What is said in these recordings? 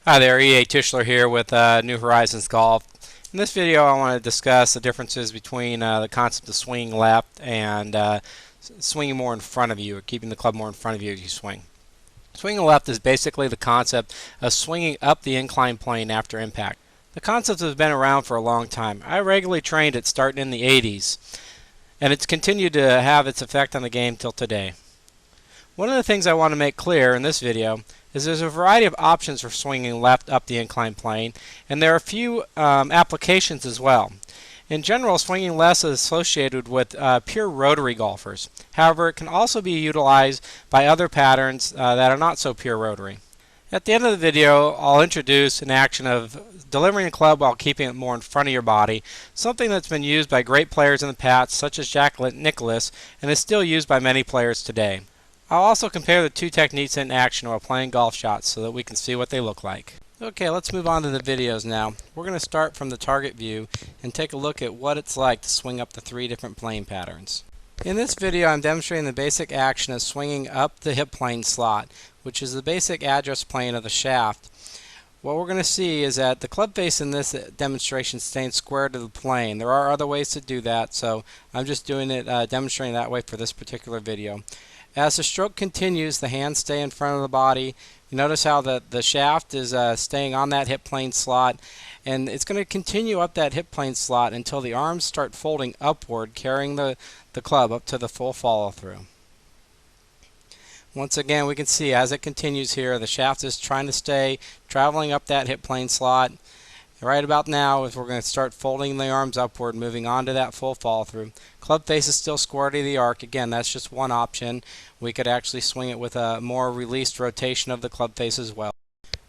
Hi there, E.A. Tischler here with New Horizons Golf. In this video I want to discuss the differences between the concept of swinging left and swinging more in front of you, or keeping the club more in front of you as you swing. Swinging left is basically the concept of swinging up the inclined plane after impact. The concept has been around for a long time. I regularly trained it starting in the 80s, and it's continued to have its effect on the game till today. One of the things I want to make clear in this video is there's a variety of options for swinging left up the inclined plane, and there are a few applications as well. In general, swinging left is associated with pure rotary golfers. However, it can also be utilized by other patterns that are not so pure rotary. At the end of the video, I'll introduce an action of delivering a club while keeping it more in front of your body, something that's been used by great players in the past, such as Jack Nicklaus, and is still used by many players today. I'll also compare the two techniques in action while playing golf shots so that we can see what they look like. Okay, let's move on to the videos now. We're going to start from the target view and take a look at what it's like to swing up the three different plane patterns. In this video I'm demonstrating the basic action of swinging up the hip plane slot, which is the basic address plane of the shaft. What we're going to see is that the club face in this demonstration is staying square to the plane. There are other ways to do that, so I'm just doing it, demonstrating that way for this particular video. As the stroke continues, the hands stay in front of the body. You notice how the shaft is staying on that hip plane slot, and it's going to continue up that hip plane slot until the arms start folding upward, carrying the club up to the full follow through. Once again, we can see as it continues here, the shaft is trying to stay traveling up that hip plane slot. Right about now is we're going to start folding the arms upward, moving on to that full follow through. Club face is still square to the arc. Again, that's just one option. We could actually swing it with a more released rotation of the club face as well.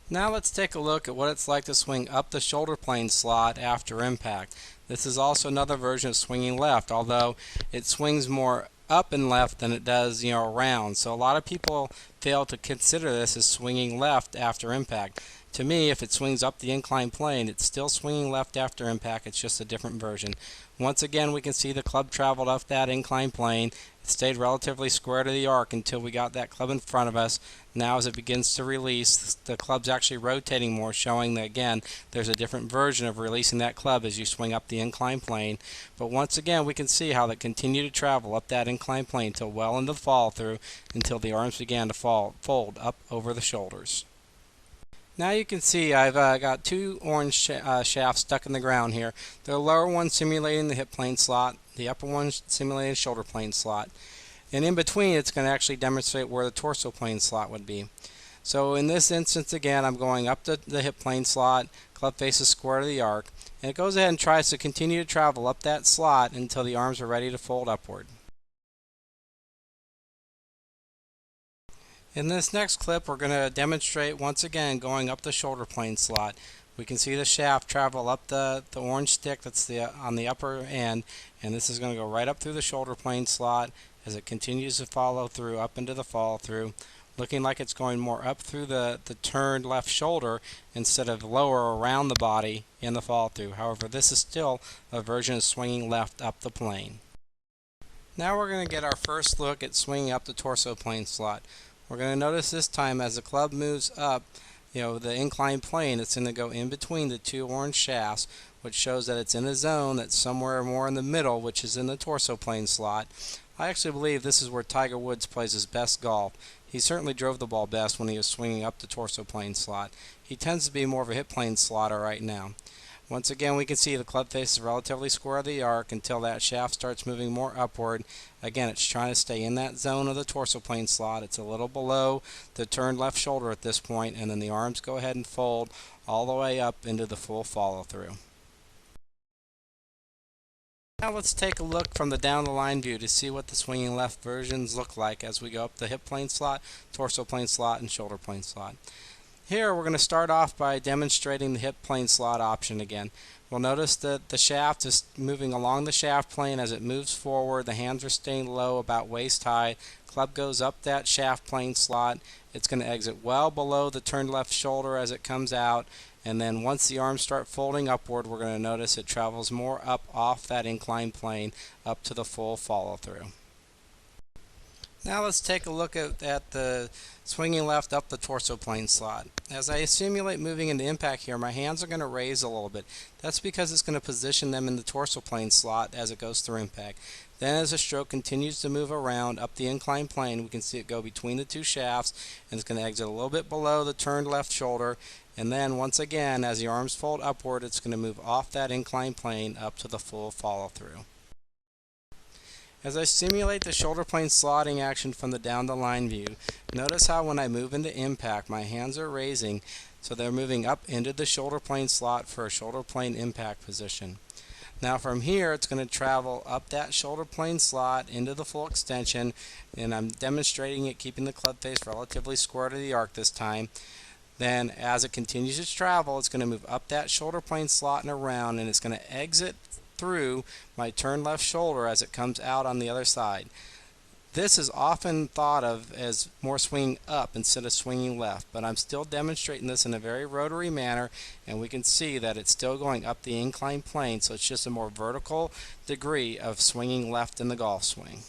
Now let's take a look at what it's like to swing up the shoulder plane slot after impact. This is also another version of swinging left, although it swings more up and left than it does, around. So a lot of people fail to consider this as swinging left after impact. To me, if it swings up the inclined plane, it's still swinging left after impact. It's just a different version. Once again, we can see the club traveled up that inclined plane. It stayed relatively square to the arc until we got that club in front of us. Now as it begins to release, the club's actually rotating more, showing that, again, there's a different version of releasing that club as you swing up the inclined plane. But once again, we can see how they continue to travel up that inclined plane till well into the follow through, until the arms began to fold up over the shoulders. Now you can see I've got two orange shafts stuck in the ground here. The lower one simulating the hip plane slot, the upper one simulating the shoulder plane slot. And in between it's going to actually demonstrate where the torso plane slot would be. So in this instance, again, I'm going up the hip plane slot, club face is square to the arc, and it goes ahead and tries to continue to travel up that slot until the arms are ready to fold upward. In this next clip, we're going to demonstrate once again going up the shoulder plane slot. We can see the shaft travel up the orange stick that's on the upper end, and this is going to go right up through the shoulder plane slot as it continues to follow through up into the follow through, looking like it's going more up through the turned left shoulder instead of lower around the body in the follow through. However, this is still a version of swinging left up the plane. Now we're going to get our first look at swinging up the torso plane slot. We're going to notice this time as the club moves up, the inclined plane, it's going to go in between the two orange shafts, which shows that it's in a zone that's somewhere more in the middle, which is in the torso plane slot. I actually believe this is where Tiger Woods plays his best golf. He certainly drove the ball best when he was swinging up the torso plane slot. He tends to be more of a hip plane slotter right now. Once again, we can see the club face is relatively square of the arc until that shaft starts moving more upward. Again, it's trying to stay in that zone of the torso plane slot. It's a little below the turned left shoulder at this point, and then the arms go ahead and fold all the way up into the full follow through. Now let's take a look from the down the line view to see what the swinging left versions look like as we go up the hip plane slot, torso plane slot, and shoulder plane slot. Here we're going to start off by demonstrating the hip plane slot option again. We'll notice that the shaft is moving along the shaft plane as it moves forward. The hands are staying low about waist high. Club goes up that shaft plane slot. It's going to exit well below the turned left shoulder as it comes out, and then once the arms start folding upward, we're going to notice it travels more up off that inclined plane up to the full follow through. Now let's take a look at the swinging left up the torso plane slot. As I simulate moving into impact here, my hands are going to raise a little bit. That's because it's going to position them in the torso plane slot as it goes through impact. Then as the stroke continues to move around up the inclined plane, we can see it go between the two shafts, and it's going to exit a little bit below the turned left shoulder. And then once again, as the arms fold upward, it's going to move off that inclined plane up to the full follow through. As I simulate the shoulder plane slotting action from the down the line view, notice how when I move into impact, my hands are raising, so they're moving up into the shoulder plane slot for a shoulder plane impact position. Now from here, it's going to travel up that shoulder plane slot into the full extension, and I'm demonstrating it keeping the club face relatively square to the arc this time. Then as it continues its travel, it's going to move up that shoulder plane slot and around, and it's going to exit through my turned left shoulder as it comes out on the other side. This is often thought of as more swinging up instead of swinging left, but I'm still demonstrating this in a very rotary manner, and we can see that it's still going up the inclined plane, so it's just a more vertical degree of swinging left in the golf swing.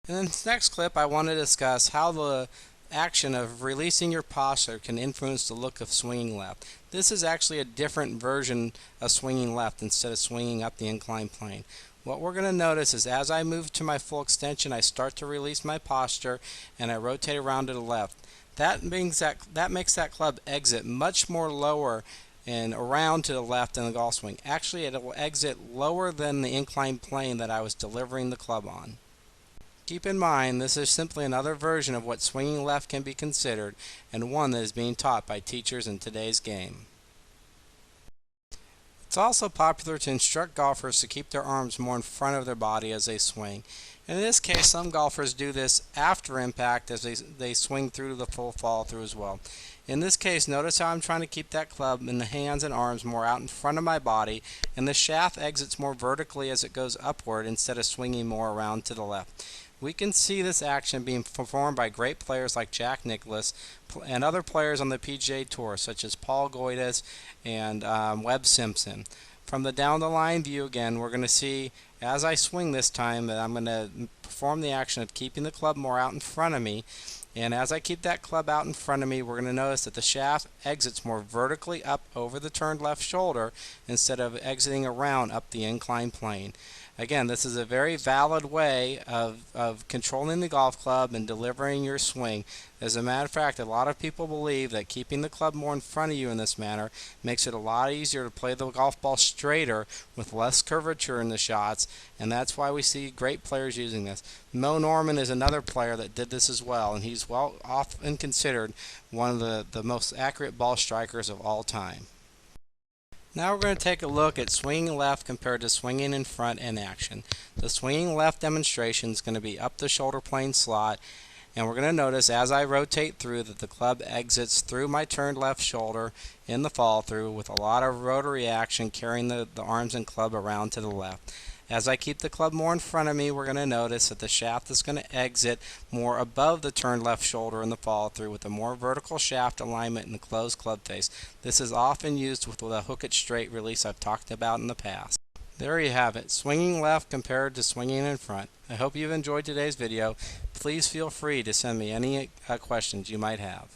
In this next clip, I want to discuss how the action of releasing your posture can influence the look of swinging left. This is actually a different version of swinging left instead of swinging up the inclined plane. What we're going to notice is as I move to my full extension, I start to release my posture and I rotate around to the left. That makes that club exit much more lower and around to the left in the golf swing. Actually, it will exit lower than the inclined plane that I was delivering the club on. Keep in mind, this is simply another version of what swinging left can be considered, and one that is being taught by teachers in today's game. It's also popular to instruct golfers to keep their arms more in front of their body as they swing. And in this case, some golfers do this after impact as they swing through to the full follow through as well. In this case, notice how I'm trying to keep that club in the hands and arms more out in front of my body, and the shaft exits more vertically as it goes upward instead of swinging more around to the left. We can see this action being performed by great players like Jack Nicklaus and other players on the PGA Tour such as Paul Goydes and Webb Simpson. From the down the line view again, we're going to see as I swing this time that I'm going to perform the action of keeping the club more out in front of me. And as I keep that club out in front of me, we're going to notice that the shaft exits more vertically up over the turned left shoulder instead of exiting around up the inclined plane. Again, this is a very valid way of controlling the golf club and delivering your swing. As a matter of fact, a lot of people believe that keeping the club more in front of you in this manner makes it a lot easier to play the golf ball straighter with less curvature in the shots, and that's why we see great players using this. Mo Norman is another player that did this as well, and he's often considered one of the most accurate ball strikers of all time. Now we're going to take a look at swinging left compared to swinging in front in action. The swinging left demonstration is going to be up the shoulder plane slot, and we're going to notice as I rotate through that the club exits through my turned left shoulder in the follow through with a lot of rotary action carrying the arms and club around to the left. As I keep the club more in front of me, we're going to notice that the shaft is going to exit more above the turned left shoulder in the follow through with a more vertical shaft alignment and the closed club face. This is often used with the hook it straight release I've talked about in the past. There you have it, swinging left compared to swinging in front. I hope you've enjoyed today's video. Please feel free to send me any questions you might have.